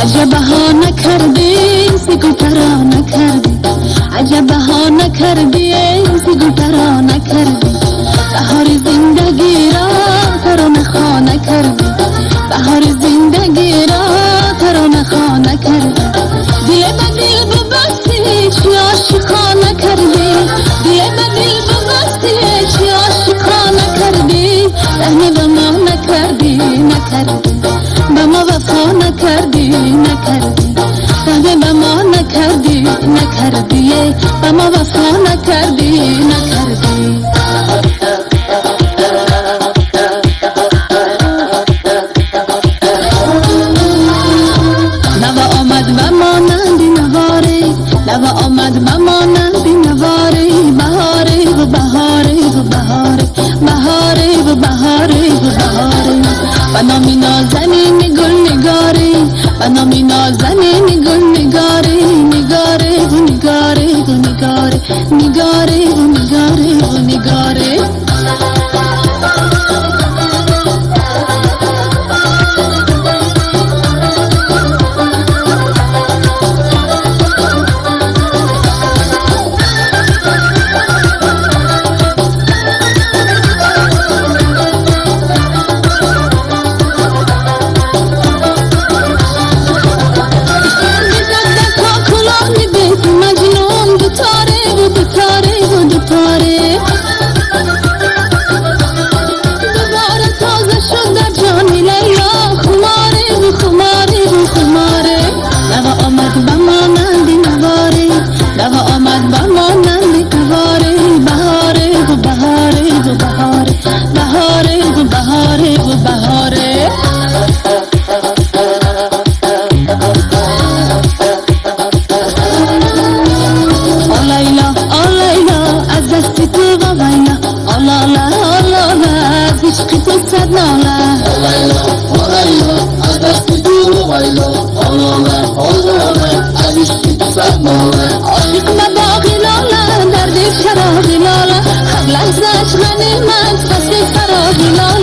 عجب ها نکردی سیگوترا نکردی عجب ها نکردی سیگوترا نکردی بهار زندگی را ترانه خوا نکردی بهار زندگی را ترانه خوا نکردی دل به دل ببستی چی عاشقا نکردی دل به دل ببستی چی عاشقا نکردی رحم به ما نکردی نکردی به ما وفا نکردی نکردی رحم به ما نکردی نکردی به ما وفا نکردی نکردی نوا آمد و مانندی نواره نوا آمد و مانندی نواره بهاره و بهاره و بهاره بهاره و بهاره و بهاره و نامی نازنین گل نگاره و نامی نازنین گل نگاره نگاره و نگاره و نگاره نگاره و نگاره و نگاره عاشق مباغی لاله دردی شراغی لاله هر لحظهش غنیمت فصل فراغی لاله